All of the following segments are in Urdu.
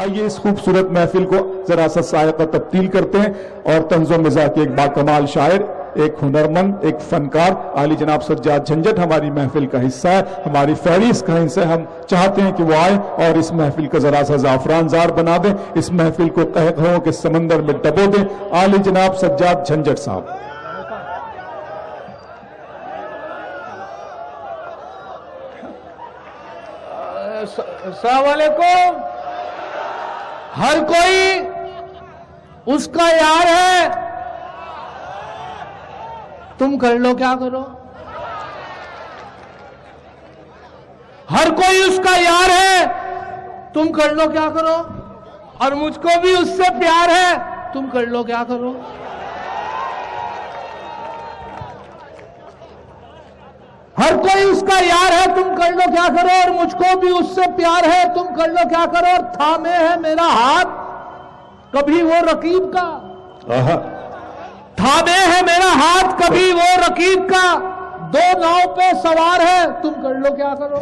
آئیے اس خوبصورت محفل کو ذرا سا سائقہ تبدیل کرتے ہیں اور طنز و مزاح کے ایک باکمال شاعر، ایک ہنرمند، ایک فنکار عالی جناب سجاد جھنجھٹ ہماری محفل کا حصہ ہے، ہماری فہرست کا حصہ ہے۔ ہم چاہتے ہیں کہ وہ آئے اور اس محفل کا ذرا سا زعفران زار بنا دیں، اس محفل کو قہقہوں کے سمندر میں ڈبو دیں۔ عالی جناب سجاد جھنجھٹ صاحب۔ السلام علیکم۔ ہر کوئی اس کا یار ہے، تم کر لو کیا کرو۔ ہر کوئی اس کا یار ہے، تم کر لو کیا کرو، اور مجھ کو بھی اس سے پیار ہے، تم کر لو کیا کرو۔ ہر کوئی اس کا یار ہے، تم کر لو کیا کرو، اور مجھ کو بھی اس سے پیار ہے، تم کر لو کیا کرو۔ اور تھامے ہے میرا ہاتھ کبھی وہ رقیب کا، تھامے ہے میرا ہاتھ کبھی وہ رقیب کا، دو ناؤ پہ سوار ہے، تم کر لو کیا کرو۔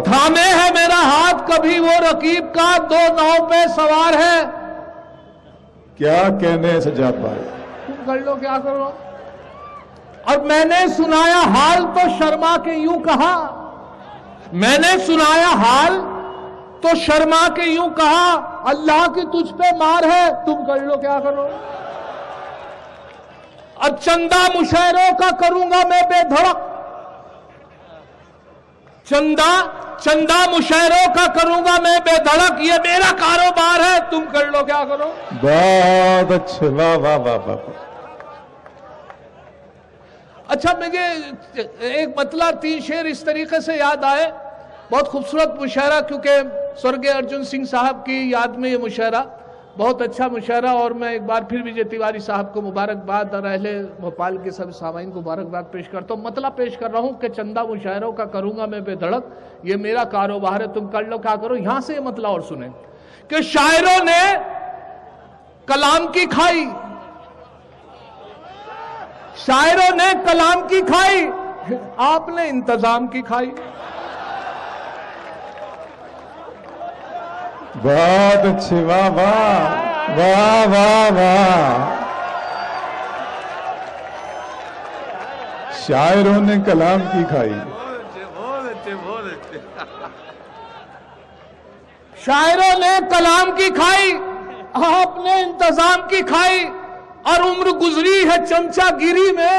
تھامے ہے میرا ہاتھ کبھی وہ رقیب کا، دو ناؤ پہ سوار ہے، کیا کہنے ہیں سجاد بھائی، تم کر لو کیا کرو۔ اور میں نے سنایا حال تو شرما کے یوں کہا، میں نے سنایا حال تو شرما کے یوں کہا، اللہ کی تجھ پہ مار ہے، تم کر لو کیا کرو۔ اور چندہ مشاعروں کا کروں گا میں بے دھڑک، چندہ مشاعروں کا کروں گا میں بے دھڑک، یہ میرا کاروبار ہے، تم کر لو کیا کرو۔ بہت اچھا، واہ واہ واہ واہ۔ اچھا مجھے ایک مطلع 3 شعر اس طریقے سے یاد آئے، بہت خوبصورت مشاعرہ، کیونکہ سورگیہ ارجن سنگھ صاحب کی یاد میں یہ مشاعرہ بہت اچھا مشاعرہ، اور میں ایک بار پھر وجے تیواری صاحب کو مبارکباد اور اہل بھوپال کے سب سامعین کو مبارکباد پیش کرتا ہوں۔ مطلب پیش کر رہا ہوں کہ چندہ مشاعروں کا کروں گا میں بے دھڑک، یہ میرا کاروبار ہے، تم کر لو کیا کرو۔ یہاں سے یہ مطلب اور سنیں کہ شاعروں نے کلام کی کھائی، شاعروں نے کلام کی کھائی، آپ نے انتظام کی کھائی۔ بہت اچھے، واہ واہ واہ واہ واہ۔ شاعروں نے کلام کی کھائی، شاعروں نے کلام کی کھائی، آپ نے انتظام کی کھائی، اور عمر گزری ہے چمچہ گیری میں،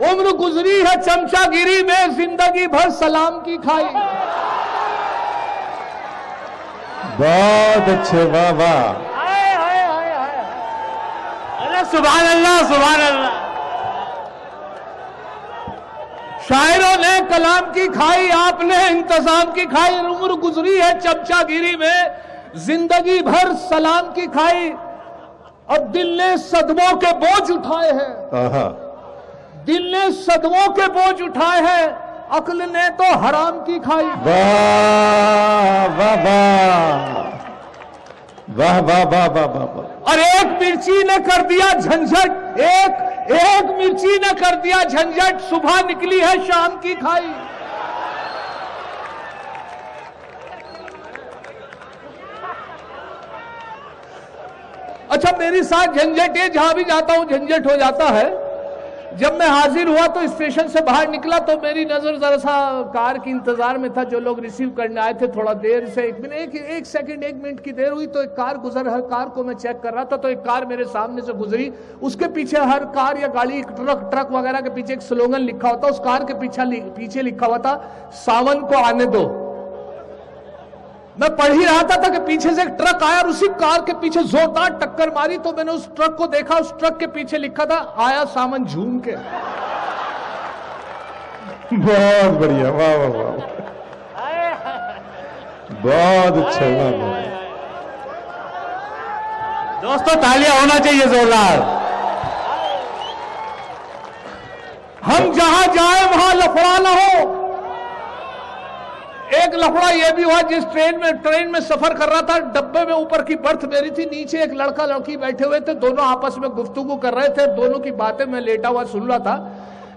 عمر گزری ہے چمچہ گیری میں، زندگی بھر سلام کی کھائی۔ بہت اچھے، واہ واہ۔ ارے سبحان اللہ سبحان اللہ۔ شاعروں نے کلام کی کھائی، آپ نے انتظام کی کھائی، عمر گزری ہے چمچہ گیری میں، زندگی بھر سلام کی کھائی، اور دل نے صدموں کے بوجھ اٹھائے ہیں، دل نے صدموں کے بوجھ اٹھائے ہیں، عقل نے تو حرام کی کھائی۔ واہ واہ واہ واہ واہ واہ واہ۔ اور ایک مرچی نے کر دیا جھنجھٹ، ایک مرچی نے کر دیا جھنجھٹ، صبح نکلی ہے شام کی کھائی۔ اچھا میری ساتھ جھنجھٹ ہے، جہاں بھی جاتا ہوں جھنجھٹ ہو جاتا ہے۔ جب میں حاضر ہوا تو اسٹیشن سے باہر نکلا تو میری نظر ذرا سا کار کی انتظار میں تھا، جو لوگ ریسیو کرنے آئے تھے، تھوڑا دیر سے ایک سیکنڈ 1 منٹ کی دیر ہوئی تو ایک کار گزر، ہر کار کو میں چیک کر رہا تھا تو ایک کار میرے سامنے سے گزری، اس کے پیچھے ہر کار یا گاڑی ٹرک وغیرہ کے پیچھے ایک سلوگن لکھا ہوتا، اس کار کے پیچھے لکھا ہوا تھا، ساون کو آنے دو۔ میں پڑھ ہی رہا تھا کہ پیچھے سے ایک ٹرک آیا اور اسی کار کے پیچھے زوردار ٹکر ماری، تو میں نے اس ٹرک کو دیکھا، اس ٹرک کے پیچھے لکھا تھا آیا سامن جھوم کے۔ بہت بڑھیا، واہ واہ واہ، بہت اچھا، واہ واہ۔ دوستو تالیاں ہونا چاہیے زوردار۔ ہم جہاں جائیں وہاں لفڑا نہ ہو۔ ایک لفڑا یہ بھی ہوا جس ٹرین میں سفر کر رہا تھا، ڈبے میں اوپر کی برتھ میری تھی، نیچے ایک لڑکا لڑکی بیٹھے ہوئے تھے، دونوں آپس میں گفتگو کر رہے تھے، دونوں کی باتیں میں لیٹا ہوا سن رہا تھا۔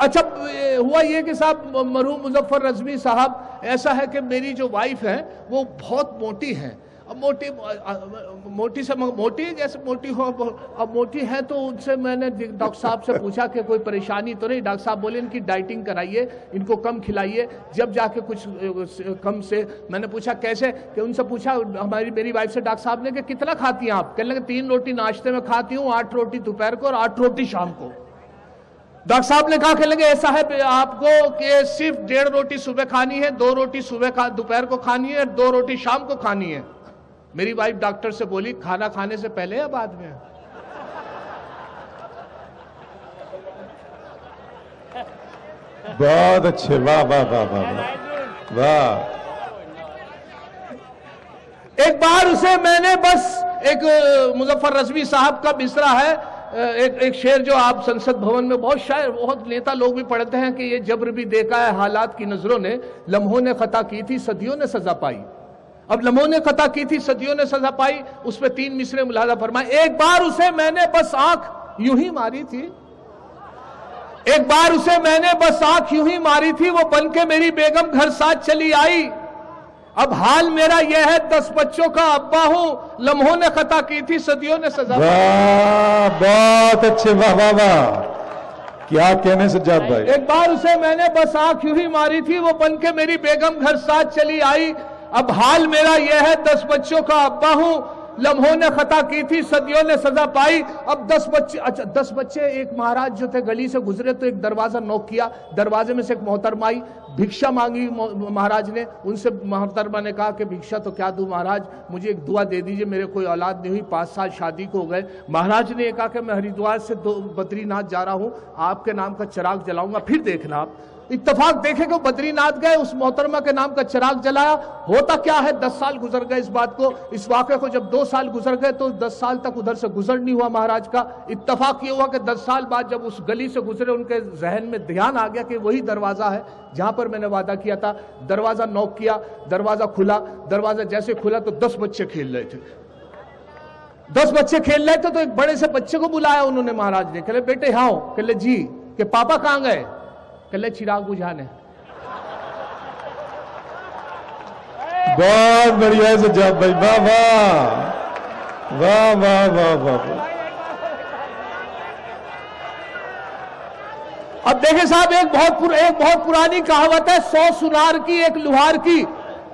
اچھا ہوا یہ کہ صاحب مرحوم مظفر رضوی صاحب، ایسا ہے کہ میری جو وائف ہے وہ بہت موٹی ہیں. اب موٹی سے موٹی جیسے موٹی ہو، اب موٹی ہے تو ان سے میں نے ڈاکٹر صاحب سے پوچھا کہ کوئی پریشانی تو نہیں. ڈاکٹر صاحب بولے ان کی ڈائٹنگ کرائیے، ان کو کم کھلائیے، جب جا کے کچھ کم سے. میں نے پوچھا کیسے، کہ ان سے پوچھا میری وائف سے ڈاکٹر صاحب نے کہ کتنا کھاتی ہیں آپ؟ کہنے لگے 3 روٹی ناشتے میں کھاتی ہوں، 8 روٹی دوپہر کو اور 8 روٹی شام کو. ڈاکٹر صاحب نے کہا کہ لگے ایسا ہے آپ کو کہ صرف 1.5 روٹی صبح کھانی ہے، 2 روٹی دوپہر کو کھانی ہے اور 2 روٹی شام کو کھانی ہے. میری وائف ڈاکٹر سے بولی کھانا کھانے سے پہلے یا بعد میں؟ بہت اچھے، واہ واہ واہ واہ واہ. ایک بار اسے میں نے بس ایک مظفر رضوی صاحب کا مصرع ہے، ایک شعر جو آپ سنسد بھون میں بہت شاعر بہت نیتا لوگ بھی پڑھتے ہیں کہ یہ جبر بھی دیکھا ہے حالات کی نظروں نے، لمحوں نے خطا کی تھی صدیوں نے سزا پائی. اب لمحوں نے خطا کی تھی صدیوں نے سزا پائی، اس پہ 3 مصرے ملاحظہ فرمائے. ایک بار اسے میں نے بس آنکھ یوں ہی ماری تھی، ایک بار اسے میں نے بس آنکھ یوں ہی ماری تھی، وہ بن کے میری بیگم گھر ساتھ چلی آئی. اب حال میرا یہ ہے 10 بچوں کا ابا ہوں، لمحوں نے خطا کی تھی صدیوں نے سزا پائی. واہ بہت اچھے، واہ واہ واہ. کیا کہنے سجاد بھائی. ایک بار اسے میں نے بس آنکھ یوں ہی ماری تھی، وہ بن کے میری بیگم گھر ساتھ چلی آئی. اب حال میرا یہ ہے 10 بچوں کا ابا ہوں، لمحوں نے خطا کی تھی صدیوں نے سزا پائی. اب 10 بچے، اچھا 10 بچے. ایک مہاراج جو تھے گلی سے گزرے تو ایک دروازہ نوک کیا، دروازے میں سے ایک محترمہ آئی، بھکشا مانگی مہاراج نے. ان سے محترمہ نے کہا کہ بھکشا تو کیا دوں مہاراج، مجھے ایک دعا دے دیجئے، میرے کوئی اولاد نہیں ہوئی، 5 سال شادی کو ہو گئے. مہاراج نے یہ کہا کہ میں ہریدوار سے بدری ناتھ جا رہا ہوں، آپ کے نام کا چراغ جلاؤں گا، پھر دیکھنا. آپ اتفاق دیکھے کہ بدری ناتھ گئے، اس محترمہ کے نام کا چراغ جلایا. ہوتا کیا ہے 10 سال گزر گئے اس بات کو، اس واقعے کو جب 2 سال گزر گئے تو 10 سال تک ادھر سے گزر نہیں ہوا مہاراج کا. اتفاق یہ ہوا کہ 10 سال بعد جب اس گلی سے گزرے ان کے ذہن میں دھیان آ گیا کہ وہی دروازہ ہے جہاں پر میں نے وعدہ کیا تھا. دروازہ نوک کیا، دروازہ کھلا. دروازہ جیسے کھلا تو 10 بچے کھیل رہے تھے. 10 بچے کھیل رہے تھے تو ایک بڑے سے بچے کو بلایا انہوں نے مہاراج نے. کہ لے بیٹے ہاں. کہ لے جی. کہ پاپا کہاں گئے؟ کہ لے چراغ بجھانے. بہت بڑھیا ہے سجاد بھائی، واہ واہ واہ واہ واہ واہ. اب دیکھیں صاحب ایک بہت پرانی کہاوت ہے، 100 سنار کی ایک لوہار کی.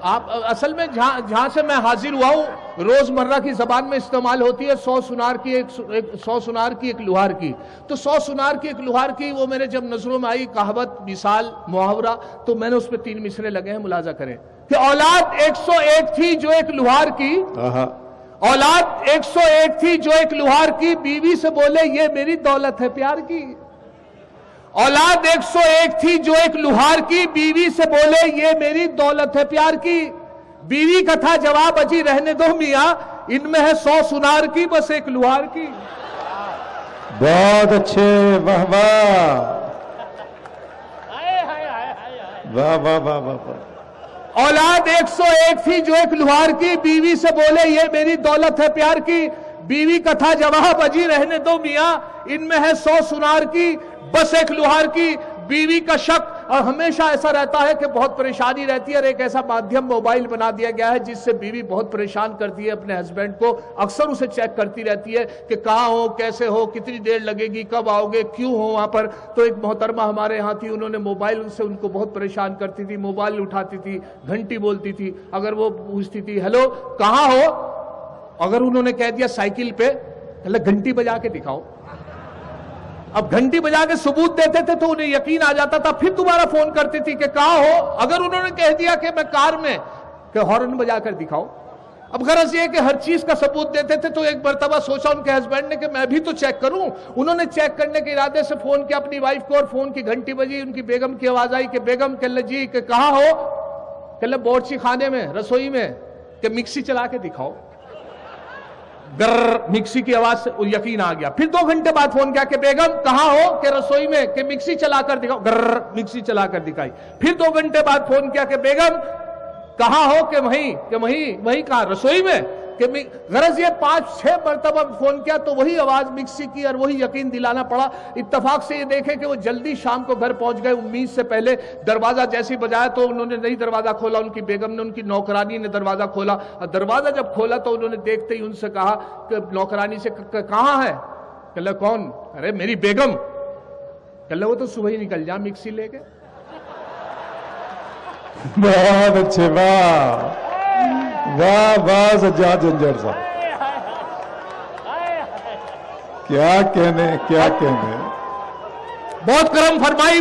آپ اصل میں جہاں سے میں حاضر ہوا ہوں روزمرہ کی زبان میں استعمال ہوتی ہے 100 سنار کی ایک لوہار کی. تو 100 سنار کی ایک لوہار کی وہ میرے جب نظروں میں آئی کہاوت، مثال، محاورہ، تو میں نے اس پہ 3 مصرے لگے ہیں، ملاحظہ کریں کہ اولاد 101 تھی جو ایک لوہار کی، اولاد 101 تھی جو ایک لوہار کی، بیوی سے بولے یہ میری دولت ہے پیار کی. اولاد 101 تھی جو ایک لوہار کی، بیوی سے بولے یہ میری دولت ہے پیار کی. بیوی کا تھا جواب اجی رہنے دو میاں، ان میں ہے 100 سنار کی بس ایک لوہار کی. بہت اچھے، واہ واہ واہ واہ واہ واہ. اولاد 101 تھی جو ایک لوہار کی، بیوی سے بولے یہ میری دولت ہے پیار کی. بیوی کا تھا جواب اجی رہنے دو میاں، ان میں ہے 100 سنار کی بس ایک لوہار کی. بیوی کا شک، اور ہمیشہ ایسا رہتا ہے کہ بہت پریشانی رہتی ہے، اور ایک ایسا مادھیم موبائل بنا دیا گیا ہے جس سے بیوی بہت پریشان کرتی ہے اپنے ہسبینڈ کو. اکثر اسے چیک کرتی رہتی ہے کہ کہاں ہو، کیسے ہو، کتنی دیر لگے گی، کب آؤ گے، کیوں ہو وہاں پر. تو ایک محترمہ ہمارے ہاں تھی، انہوں نے موبائل ان سے ان کو بہت پریشان کرتی تھی. موبائل اٹھاتی تھی، گھنٹی بولتی تھی. اگر وہ پوچھتی تھی ہیلو کہاں ہو، اگر انہوں نے کہہ دیا سائیکل پہ، گھنٹی بجا کے دکھاؤ. اب گھنٹی بجا کے ثبوت دیتے تھے تو انہیں یقین آ جاتا تھا. پھر دوبارہ فون کرتی تھی کہ کہاں ہو. اگر انہوں نے کہہ دیا کہ میں کار میں، کہ ہارن بجا کر دکھاؤ. اب غرض یہ کہ ہر چیز کا ثبوت دیتے تھے. تو ایک مرتبہ سوچا ان کے ہسبینڈ نے کہ میں بھی تو چیک کروں. انہوں نے چیک کرنے کے ارادے سے فون کیا اپنی وائف کو، اور فون کی گھنٹی بجی. ان کی بیگم کی آواز آئی کہ بیگم کہ جی کہ کہاں ہو. کہ باورچی خانے میں، رسوئی میں. کہ مکسی چلا کے دکھاؤ. گر مکسی کی آواز سے یقین آ گیا. پھر 2 گھنٹے بعد فون کیا کہ بیگم کہاں ہو. کہ رسوئی میں. کہ مکسی چلا کر دکھاؤ. گر مکسی چلا کر دکھائی. پھر 2 گھنٹے بعد فون کیا کہ بیگم کہاں ہو. کہ وہیں کہاں، رسوئی میں. کہ غرض یہ 5-6 مرتبہ فون کیا تو وہی آواز مکسی کی اور وہی یقین دلانا پڑا. اتفاق سے یہ دیکھیں کہ وہ جلدی شام کو گھر پہنچ گئے. امید سے پہلے دروازہ جیسے بجایا تو انہوں نے نہیں دروازہ کھولا, ان کی بیگم نے, ان کی نوکرانی نے دروازہ کھولا. اور دروازہ جب کھولا تو انہوں نے دیکھتے ہی ان سے کہا کہ نوکرانی سے کہاں ہے؟ کہ لے کون؟ ارے میری بیگم. کہ لے وہ تو صبح ہی نکل جا مکسی لے کے. بہت اچھے, واہ واہ واہ سجاد جھنجھٹ صاحب, کیا کہنے کیا کہنے. بہت کرم فرمائی.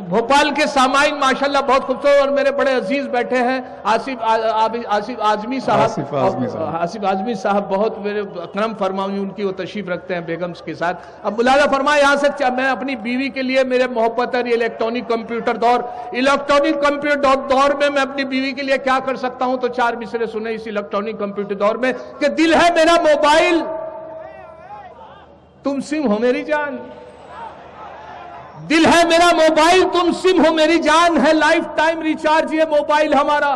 بھوپال کے سامعین ماشاءاللہ بہت خوبصورت, اور میرے بڑے عزیز بیٹھے ہیں آصف اعظمی صاحب. آصف اعظمی صاحب بہت میرے کرم فرمائی, ان کی وہ تشریف رکھتے ہیں بیگمز کے ساتھ. اب ملاحظہ فرمائے یہاں سے میں اپنی بیوی کے لیے, میرے محبت ہے یہ الیکٹرانک کمپیوٹر دور میں اپنی بیوی کے لیے کیا کر سکتا ہوں, تو 4 مصرے سنے اس الیکٹرانک کمپیوٹر دور میں کہ دل ہے میرا موبائل تم سم ہو میری جان. دل ہے میرا موبائل تم سم ہو میری جان, ہے لائف ٹائم ریچارج یہ موبائل ہمارا.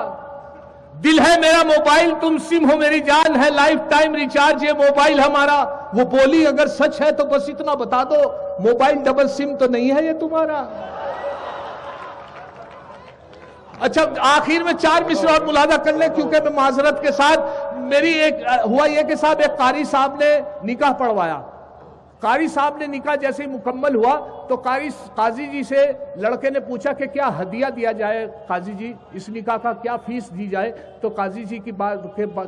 دل ہے میرا موبائل تم سم ہو میری جان, ہے لائف ٹائم ریچارج یہ موبائل ہمارا. وہ بولی اگر سچ ہے تو بس اتنا بتا دو, موبائل ڈبل سم تو نہیں ہے یہ تمہارا. اچھا آخر میں 4 مصرے اور ملاحظہ کر لیں, کیونکہ میں معذرت کے ساتھ میری ہوا یہ کہ صاحب ایک قاری صاحب نے نکاح پڑھوایا. قاری صاحب نے نکاح جیسے مکمل ہوا تو قاضی جی سے لڑکے نے پوچھا کہ کیا ہدیہ دیا جائے, قاضی جی اس نکاح کا کیا فیس دی جائے. تو قاضی جی کی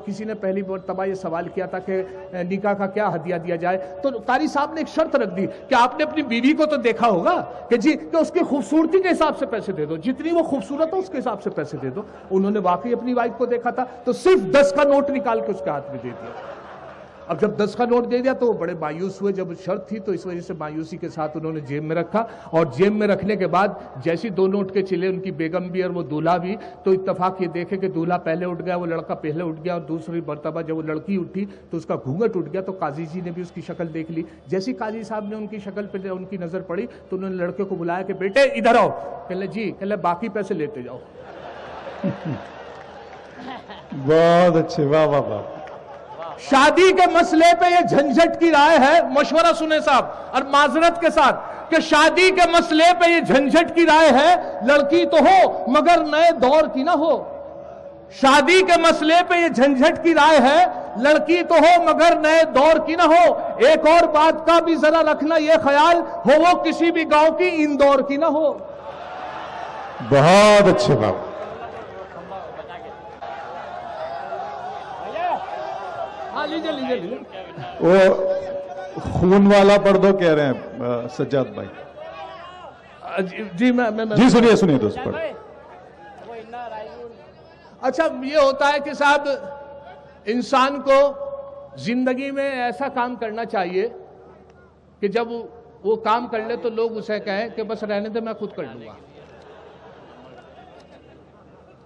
کسی نے پہلی مرتبہ یہ سوال کیا تھا کہ نکاح کا کیا ہدیہ دیا جائے. تو قاری صاحب نے ایک شرط رکھ دی کہ آپ نے اپنی بیوی کو تو دیکھا ہوگا کہ جی کہ اس کی خوبصورتی کے حساب سے پیسے دے دو, جتنی وہ خوبصورت ہو اس کے حساب سے پیسے دے دو. انہوں نے واقعی اپنی وائف کو دیکھا تھا تو صرف 10 کا نوٹ نکال کے اس کے ہاتھ میں دے دیا. اب جب 10 کا نوٹ دے دیا تو وہ بڑے مایوس ہوئے, جب شرط تھی تو اس وجہ سے مایوسی کے ساتھ انہوں نے جیب میں رکھا. اور جیب میں رکھنے کے بعد جیسی 2 نوٹ کے چلے ان کی بیگم بھی اور وہ دولہا بھی, تو اتفاق یہ دیکھے کہ دولہا پہلے اٹھ گیا, وہ لڑکا پہلے اٹھ گیا, اور دوسری مرتبہ جب وہ لڑکی اٹھی تو اس کا گھونگھٹ اٹھ گیا. تو قاضی جی نے بھی اس کی شکل دیکھ لی. جیسی قاضی صاحب نے ان کی شکل پہ ان کی نظر پڑی تو انہوں نے لڑکے کو بلایا کہ بیٹے ادھر آؤ. کہ لے جی, کہ لے باقی پیسے لیتے جاؤ. بہت اچھے, واہ واہ واہ. شادی کے مسئلے پہ یہ جھنجھٹ کی رائے ہے, مشورہ سنیں صاحب اور معذرت کے ساتھ, کہ شادی کے مسئلے پہ یہ جھنجھٹ کی رائے ہے لڑکی تو ہو مگر نئے دور کی نہ ہو. شادی کے مسئلے پہ یہ جھنجھٹ کی رائے ہے لڑکی تو ہو مگر نئے دور کی نہ ہو. ایک اور بات کا بھی ذرا رکھنا یہ خیال ہو وہ کسی بھی گاؤں کی اندور کی نہ ہو. بہت اچھے بات. وہ خون والا پڑھ دو کہہ رہے ہیں سجاد بھائی. جی سنیے دوست پڑھ. اچھا یہ ہوتا ہے کہ صاحب انسان کو زندگی میں ایسا کام کرنا چاہیے کہ جب وہ کام کر لے تو لوگ اسے کہیں کہ بس رہنے دے میں خود کر لوں گا.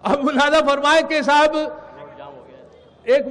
اب ملاحظہ فرمائے کہ صاحب ایک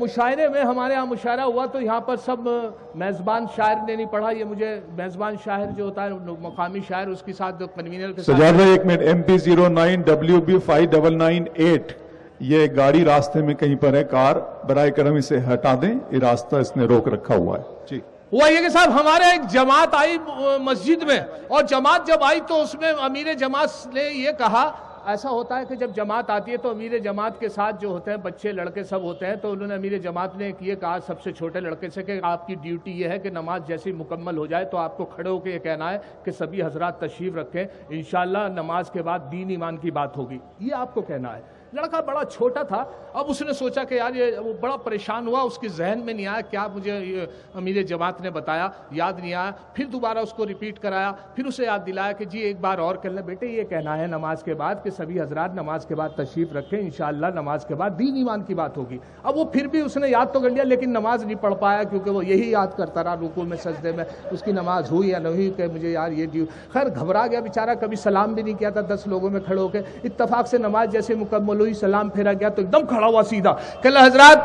مشاعرے میں ہمارے ہاں مشاعرہ ہوا تو یہاں پر سب میزبان شاعر نے نہیں پڑھا. یہ مجھے میزبان شاعر جو ہوتا ہے مقامی شاعر اس کے ساتھ جو کنوینر کے ساتھ. سجاد بھائی ایک منٹ, MP09WB599 یہ گاڑی راستے میں کہیں پر ہے, کار برائے کرم اسے ہٹا دیں, یہ راستہ اس نے روک رکھا ہوا ہے. جی ہوا یہ کہ صاحب ہمارے ایک جماعت آئی مسجد میں, اور جماعت جب آئی تو اس میں امیر جماعت نے یہ کہا, ایسا ہوتا ہے کہ جب جماعت آتی ہے تو امیر جماعت کے ساتھ جو ہوتے ہیں بچے لڑکے سب ہوتے ہیں, تو انہوں نے امیر جماعت نے یہ کہا سب سے چھوٹے لڑکے سے کہ آپ کی ڈیوٹی یہ ہے کہ نماز جیسی مکمل ہو جائے تو آپ کو کھڑے ہو کے یہ کہنا ہے کہ سبھی حضرات تشریف رکھیں, انشاءاللہ نماز کے بعد دین ایمان کی بات ہوگی, یہ آپ کو کہنا ہے. لڑکا بڑا چھوٹا تھا, اب اس نے سوچا کہ یار یہ وہ بڑا پریشان ہوا, اس کے ذہن میں نہیں آیا کیا مجھے امیر جماعت نے بتایا, یاد نہیں آیا. پھر دوبارہ اس کو ریپیٹ کرایا, پھر اسے یاد دلایا کہ جی ایک بار اور کر لیں بیٹے, یہ کہنا ہے نماز کے بعد کہ سبھی حضرات نماز کے بعد تشریف رکھیں, انشاءاللہ نماز کے بعد دین ایمان کی بات ہوگی. اب وہ پھر بھی اس نے یاد تو کر لیا لیکن نماز نہیں پڑھ پایا, کیونکہ وہ یہی یاد کرتا رہا رکوع میں سجدے میں اس کی نماز ہوئی یا نہیں کہ مجھے یار یہ خیر گھبرا گیا بیچارہ, کبھی سلام بھی نہیں کیا تھا 10 لوگوں میں کھڑے ہو کے. اتفاق سے نماز جیسے مکمل ہوئی, سلام پھیرا گیا تو ایک دم کھڑا ہوا سیدھا کہ حضرات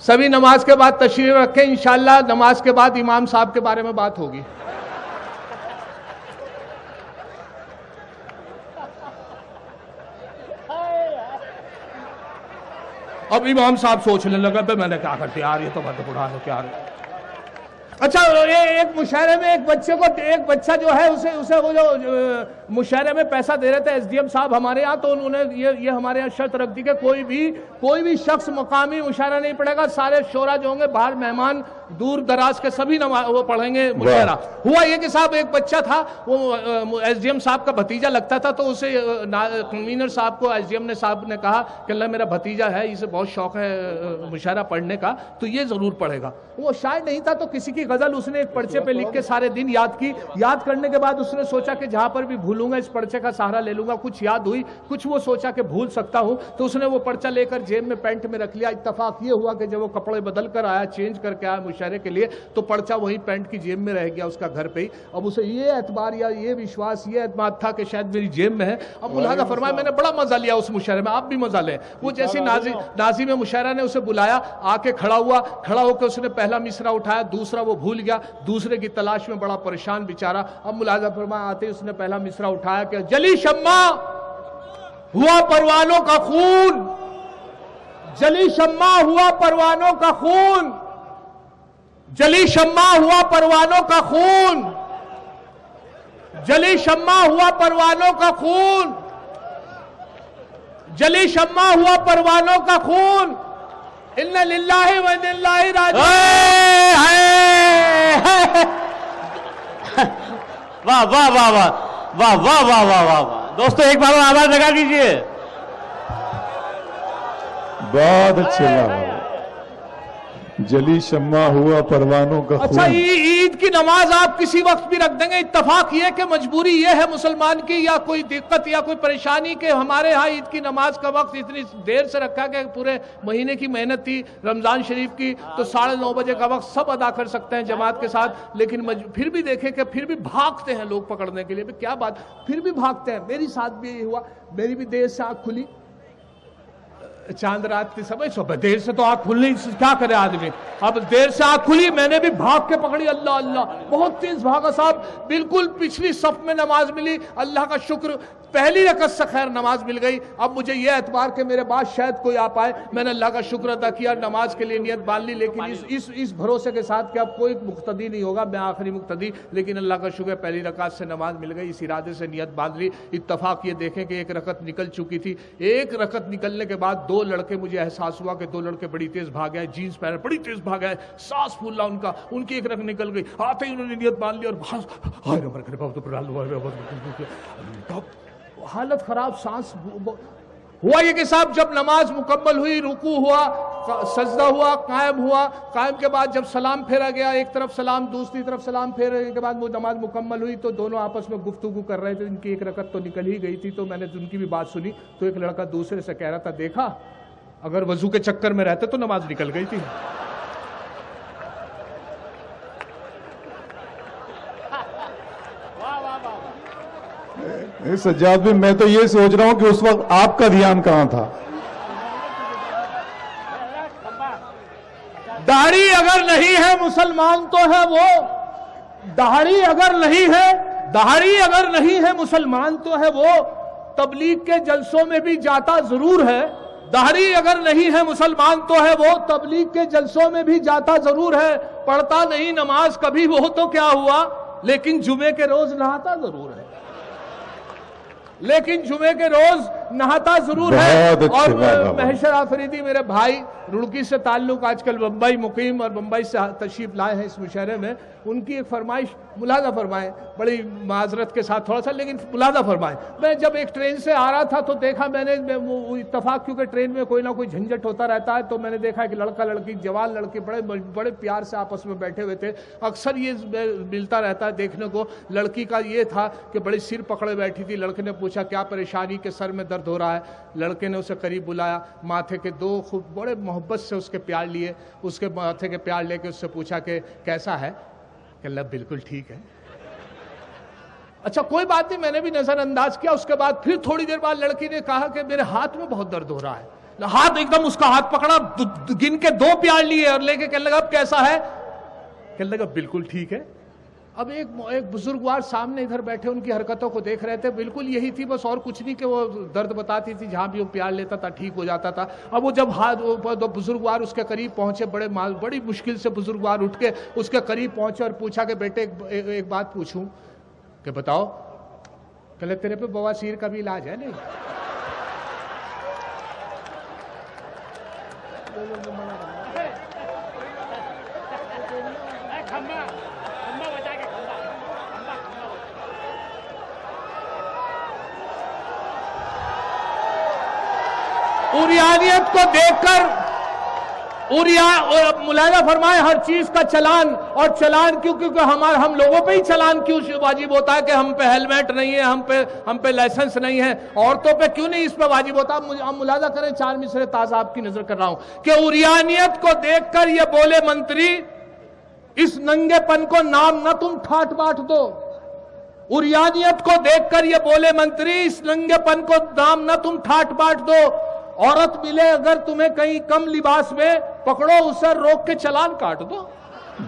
سبھی نماز کے بعد تشریف رکھیں, انشاءاللہ نماز کے بعد امام صاحب کے بارے میں بات ہوگی. اب امام صاحب سوچنے لگا بھائی میں نے کیا کرتے یار، یہ تو بات پڑھانے کیا رہے۔ اچھا ایک مشاعرے میں ایک بچے کو، ایک بچہ جو ہے اسے وہ جو مشاعرے میں پیسہ دے رہے تھے ایس ڈی ایم صاحب ہمارے یہاں، تو انہوں نے یہ ہمارے یہاں شرط رکھ دی کہ کوئی بھی شخص مقامی مشاعرہ نہیں پڑھے گا، سارے شعراء جو ہوں گے باہر مہمان دور دراز کے سبھی وہ پڑھیں گے مشاعرہ۔ ہوا یہ کہ صاحب ایک بچہ تھا، وہ ایس ڈی ایم صاحب کا بھتیجا لگتا تھا، تو اسے کنوینر صاحب کو ایس ڈی ایم صاحب نے کہا کہ اللہ میرا بھتیجا ہے، اسے بہت شوق ہے مشاعرہ پڑھنے کا، تو یہ ضرور پڑھے گا۔ وہ شاعر نہیں تھا تو کسی کی غزل اس نے ایک پرچے پہ لکھ کے سارے دن یاد کی۔ یاد کرنے کے بعد اس نے سوچا کہ جہاں پر بھی بھولوں گا اس پرچے کا سہارا لے لوں گا، کچھ یاد ہوئی، کچھ وہ سوچا کہ بھول سکتا ہوں، تو اس نے وہ پرچہ لے کر جیب میں پینٹ میں رکھ لیا۔ اتفاق یہ ہوا کہ جب وہ کپڑے بدل کر آیا، چینج کر کے آیا مشاعرے کے لیے، تو پرچہ وہی پینٹ کی جیب میں رہ گیا اس کا گھر پہ ہی۔ اب اسے یہ اعتبار یا یہ وشواس، یہ اعتماد تھا کہ شاید میری جیب میں ہے۔ اب ملاحظہ فرمایا میں نے بڑا مزہ لیا اس مشاعرے میں، آپ بھی مزہ لیں۔ وہ جیسے ناظم مشاعرہ نے اسے بلایا، آ کے کھڑا ہو کے اس نے پہلا مصرع اٹھایا، دوسرا وہ بھول گیا، دوسرے کی تلاش میں بڑا پریشان بیچارہ۔ اب ملاحظہ فرمایا آتے اس نے پہلا مصرع اٹھایا کہ جلی شمع ہوا پروانوں کا خون، جلی شمع ہوا پروانوں کا خون، جلی شمع ہوا پروانوں کا خون، جلی شمع ہوا پروانوں کا خون، جلی شمع ہوا پروانوں کا خون، ان للہ و انا الیہ راجعون۔ واہ واہ واہ واہ واہ واہ واہ واہ واہ، دوستو ایک بار آواز لگا دیجئے۔ بہت اچھے لگا، جلی شمع ہوا پروانوں کا خون۔ اچھا عید کی نماز آپ کسی وقت بھی رکھ دیں گے، اتفاق یہ کہ مجبوری یہ ہے مسلمان کی یا کوئی دقت یا کوئی پریشانی کہ ہمارے ہاں عید کی نماز کا وقت اتنی دیر سے رکھا کہ پورے مہینے کی محنت تھی رمضان شریف کی، تو 9:30 بجے کا وقت سب ادا کر سکتے ہیں جماعت کے ساتھ، لیکن پھر بھی دیکھیں کہ پھر بھی بھاگتے ہیں لوگ پکڑنے کے لیے، کیا بات، پھر بھی بھاگتے ہیں۔ میری ساتھ بھی یہ ہوا، میری بھی دیر سے آنکھ کھلی، چاند رات کی سمجھ صبح دیر سے تو آنکھ کھلنی، کیا کرے آدمی، اب دیر سے آنکھ کھلی، میں نے بھی بھاگ کے پکڑی، اللہ اللہ بہت تیز بھاگا صاحب، بالکل پچھلی صف میں نماز ملی، اللہ کا شکر پہلی رکعت سے خیر نماز مل گئی۔ اب مجھے یہ اعتبار کہ میرے بعد شاید کوئی آ پائے، میں نے اللہ کا شکر ادا کیا، نماز کے لیے نیت باندھ لی، لیکن اس بھروسے کے ساتھ کہ اب کوئی مقتدی نہیں ہوگا، میں آخری مقتدی، لیکن اللہ کا شکر پہلی رکعت سے نماز مل گئی، اس ارادے سے نیت باندھ لی۔ اتفاق یہ دیکھیں کہ ایک رکعت نکل چکی تھی، ایک رکعت نکلنے کے بعد 2 لڑکے، مجھے احساس ہوا کہ 2 لڑکے بڑی تیز بھاگ گئے، جینز پہنے بڑی تیز بھاگ گئے، سانس پھولا ان کی ایک رکعت نکل گئی، آتے ہی انہوں نے نیت باندھ لی اور حالت خراب، سانس ہوا یہ کہ صاحب جب نماز مکمل ہوئی، رکوع ہوا، سجدہ ہوا، قائم ہوا، قائم کے بعد جب سلام پھیرا گیا، ایک طرف سلام دوسری طرف سلام پھیرنے کے بعد وہ نماز مکمل ہوئی، تو دونوں آپس میں گفتگو کر رہے تھے، ان کی ایک رکعت تو نکل ہی گئی تھی، تو میں نے ان کی بھی بات سنی، تو ایک لڑکا دوسرے سے کہہ رہا تھا، دیکھا اگر وضو کے چکر میں رہتے تو نماز نکل گئی تھی۔ سجاد بھی میں تو یہ سوچ رہا ہوں کہ اس وقت آپ کا دھیان کہاں تھا؟ داڑھی اگر نہیں ہے مسلمان تو ہے وہ، داڑھی اگر نہیں ہے، داڑھی اگر نہیں ہے مسلمان تو ہے وہ، تبلیغ کے جلسوں میں بھی جاتا ضرور ہے، داڑھی اگر نہیں ہے مسلمان تو ہے وہ، تبلیغ کے جلسوں میں بھی جاتا ضرور ہے، پڑھتا نہیں نماز کبھی وہ تو کیا ہوا، لیکن جمعے کے روز نہاتا ضرور ہے، لیکن جمعے کے روز نہاتا ضرور ہے۔ اور محشر آفریدی میرے بھائی رڑکی سے تعلق، آج کل بمبئی مقیم اور بمبئی سے تشریف لائے ہیں اس مشاعرے میں، ان کی ایک فرمائش ملاحظہ فرمائیں، بڑی معذرت کے ساتھ تھوڑا سا لیکن ملاحظہ فرمائیں۔ میں جب ایک ٹرین سے آ رہا تھا تو دیکھا میں نے اتفاق، کیونکہ ٹرین میں کوئی نہ کوئی جھنجٹ ہوتا رہتا ہے، تو میں نے دیکھا کہ لڑکا لڑکی، جوان لڑکے بڑے پیار سے آپس میں بیٹھے ہوئے تھے، اکثر یہ ملتا رہتا ہے دیکھنے کو۔ لڑکی کا یہ تھا کہ بڑی سر پکڑے بیٹھی تھی، لڑکے نے پوچھا کیا پریشانی، کے سر میں درد ہو رہا ہے، لڑکے نے اسے قریب بلایا، ماتھے کے 2 خوب بڑے محبت سے اس کے پیار لیے، اس کے ماتھے کے پیار لے کے اس سے پوچھا کہ کیسا ہے، کہ اللہ بالکل ٹھیک ہے۔ اچھا کوئی بات نہیں، میں نے بھی نظر انداز کیا۔ اس کے بعد پھر تھوڑی دیر بعد لڑکی نے کہا کہ میرے ہاتھ میں بہت درد ہو رہا ہے، ہاتھ ایک دم اس کا ہاتھ پکڑا، گن کے 2 پیار لیے اور لے کے کہنے لگا اب کیسا ہے، کہنے لگا بالکل ٹھیک ہے۔ اب ایک بزرگوار سامنے ادھر بیٹھے ان کی حرکتوں کو دیکھ رہے تھے، بالکل یہی تھی بس، اور کچھ نہیں کہ وہ درد بتاتی تھی، جہاں بھی وہ پیار لیتا تھا ٹھیک ہو جاتا تھا۔ اب وہ جب بزرگوار اس کے قریب پہنچے، بڑی مشکل سے بزرگوار اٹھ کے اس کے قریب پہنچے اور پوچھا کہ بیٹے ایک بات پوچھوں کہ بتاؤ، کہ تیرے پہ بواسیر کا بھی علاج ہے؟ نہیں۔ اوریانیت کو دیکھ کر مولانا فرمائے ہر چیز کا چلان، اور چلان کیونکہ ہم لوگوں پہ ہی چلان کیوں واجب ہوتا ہے کہ ہم پہ ہیلمٹ نہیں ہے، ہم پہ لائسنس نہیں ہے، عورتوں پہ کیوں نہیں اس پہ واجب ہوتا؟ ہم ملاحظہ کریں، 4 مصرے تازہ آپ کی نظر کر رہا ہوں کہ اوریانیت کو دیکھ کر یہ بولے منتری، اس ننگے پن کو نام نہ تم ٹھاٹ باٹ دو۔ اوریانیت کو دیکھ کر یہ بولے منتری، اس ننگے پن کو نام نہ تم ٹھاٹ باٹ دو۔ عورت ملے اگر تمہیں کہیں کم لباس میں، پکڑو اسے روک کے چلان کاٹ دو۔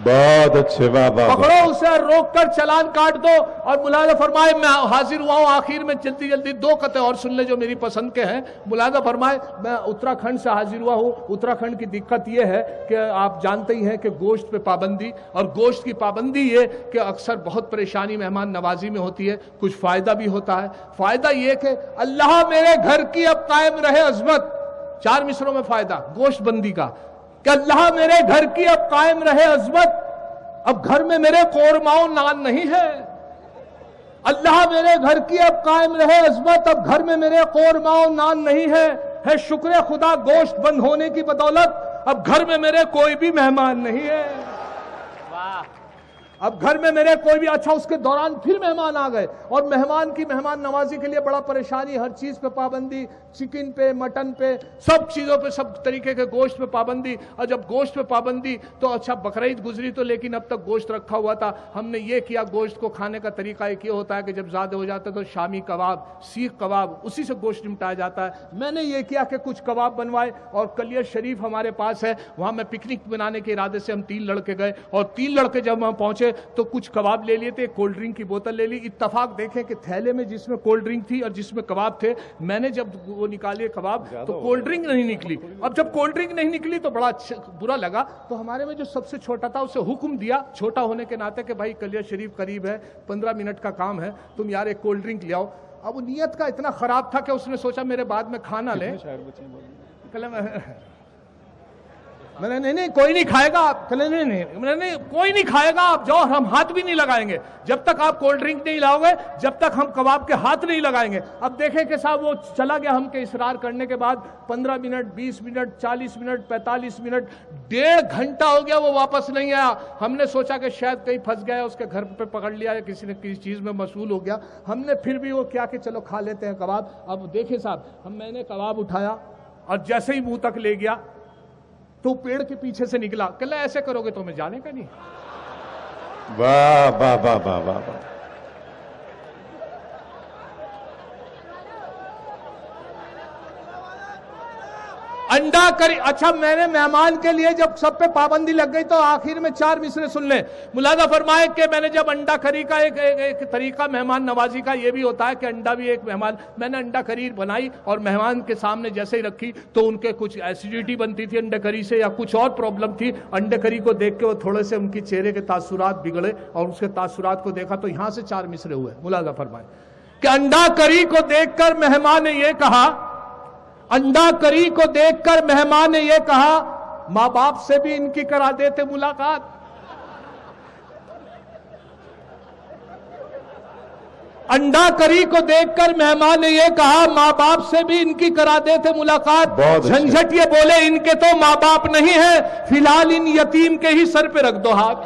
بہت اچھے، واہ واہ، پکڑو اسے روک کر چلان کاٹ دو۔ اور مولانا فرمائے میں حاضر ہوا ہوں، آخر میں جلدی 2 قطعے اور سن لے جو میری پسند کے ہیں۔ مولانا فرمائے میں اتراکھنڈ سے حاضر ہوا ہوں۔ اتراکھنڈ کی دقت یہ ہے کہ آپ جانتے ہی ہیں کہ گوشت پہ پابندی، اور گوشت کی پابندی یہ کہ اکثر بہت پریشانی مہمان نوازی میں ہوتی ہے، کچھ فائدہ بھی ہوتا ہے۔ فائدہ یہ کہ اللہ میرے گھر کی اب قائم رہے عظمت، 4 مصروں میں فائدہ گوشت بندی کا، کہ اللہ میرے گھر کی اب قائم رہے عظمت، اب گھر میں میرے قورمہ و نان نہیں ہے۔ اللہ میرے گھر کی اب قائم رہے عظمت، اب گھر میں میرے قورمہ و نان نہیں ہے شکر خدا گوشت بند ہونے کی بدولت اب گھر میں میرے کوئی بھی مہمان نہیں ہے۔ اب گھر میں میرے کوئی بھی، اچھا اس کے دوران پھر مہمان آ گئے، اور مہمان کی مہمان نوازی کے لیے بڑا پریشانی، ہر چیز پہ پابندی، چکن پہ، مٹن پہ، سب چیزوں پہ، سب طریقے کے گوشت پہ پابندی۔ اور جب گوشت پہ پابندی تو اچھا بقرعید گزری تو لیکن اب تک گوشت رکھا ہوا تھا۔ ہم نے یہ کیا، گوشت کو کھانے کا طریقہ ایک یہ ہوتا ہے کہ جب زیادہ ہو جاتا ہے تو شامی کباب، سیخ کباب، اسی سے گوشت نمٹایا جاتا ہے۔ میں نے یہ کیا کہ کچھ کباب بنوائے، اور کلیئر شریف ہمارے پاس ہے، وہاں میں پکنک بنانے کے ارادے سے ہم 3 لڑکے گئے، اور 3 لڑکے جب وہاں پہنچے تو کچھ کباب لے لیے تھے، کولڈ ڈرنک کی بوتل لے لی۔ اتفاق دیکھیں کہ تھیلے میں جس میں کولڈ ڈرنک تھی اور جس میں کباب تھے، میں نے جب وہ نکالی کباب تو کولڈ ڈرنک نہیں نکلی۔ اب جب کولڈ ڈرنک نہیں نکلی تو بڑا برا لگا، تو ہمارے میں جو سب سے چھوٹا تھا اسے حکم دیا، چھوٹا ہونے کے ناطے، کہ بھائی کلیئر شریف قریب ہے، 15 منٹ کا کام ہے، تم یار ایک کولڈ ڈرنک لے آؤ۔ اب وہ نیت کا اتنا خراب تھا کہ اس نے سوچا میرے بعد میں کھانا لے، میں نے نہیں کوئی نہیں کھائے گا آپ، نہیں کوئی نہیں کھائے گا آپ جاؤ، ہم ہاتھ بھی نہیں لگائیں گے جب تک آپ کولڈ ڈرنک نہیں لاؤ گے، جب تک ہم کباب کے ہاتھ نہیں لگائیں گے۔ اب دیکھیں کہ صاحب وہ چلا گیا، ہم کے اصرار کرنے کے بعد 15 منٹ، 20 منٹ، 40 منٹ، 45 منٹ، 1.5 گھنٹہ ہو گیا، وہ واپس نہیں آیا۔ ہم نے سوچا کہ شاید کہیں پھنس گیا، اس کے گھر پہ پکڑ لیا یا کسی نے کسی چیز میں مشغول ہو گیا۔ ہم نے پھر بھی وہ کیا کہ چلو کھا لیتے ہیں کباب۔ اب دیکھیں صاحب، میں نے کباب اٹھایا اور جیسے ہی منہ تک لے گیا تو پیڑ کے پیچھے سے نکلا، کہ لے ایسے کرو گے تو میں جانے کا نہیں۔ واہ واہ واہ واہ واہ واہ، انڈا کری، اچھا میں نے مہمان کے لیے جب سب پہ پابندی لگ گئی تو آخر میں 4 مصرے سن لیں۔ ملاحظہ فرمائے کہ میں نے جب انڈا کری کا ایک طریقہ مہمان نوازی کا یہ بھی ہوتا ہے کہ انڈا بھی ایک مہمان، میں نے انڈا کری بنائی اور مہمان کے سامنے جیسے ہی رکھی تو ان کے کچھ ایسیڈیٹی بنتی تھی انڈے کری سے یا کچھ اور پرابلم تھی۔ انڈے کری کو دیکھ کے وہ تھوڑے سے ان کی چہرے کے تاثرات بگڑے اور اس کے تاثرات کو دیکھا تو یہاں سے 4 مصرے ہوئے۔ ملاحظہ فرمائے کہ انڈا کری کو دیکھ کر مہمان نے یہ کہا، انڈا کری کو دیکھ کر مہمان نے یہ کہا، ماں باپ سے بھی ان کی کرا دیتے ملاقات۔ انڈا کری کو دیکھ کر مہمان نے یہ کہا، ماں باپ سے بھی ان کی کرا دیتے ملاقات۔ جھنجھٹ یہ بولے ان کے تو ماں باپ نہیں ہیں، فی الحال ان یتیم کے ہی سر پہ رکھ دو ہاتھ۔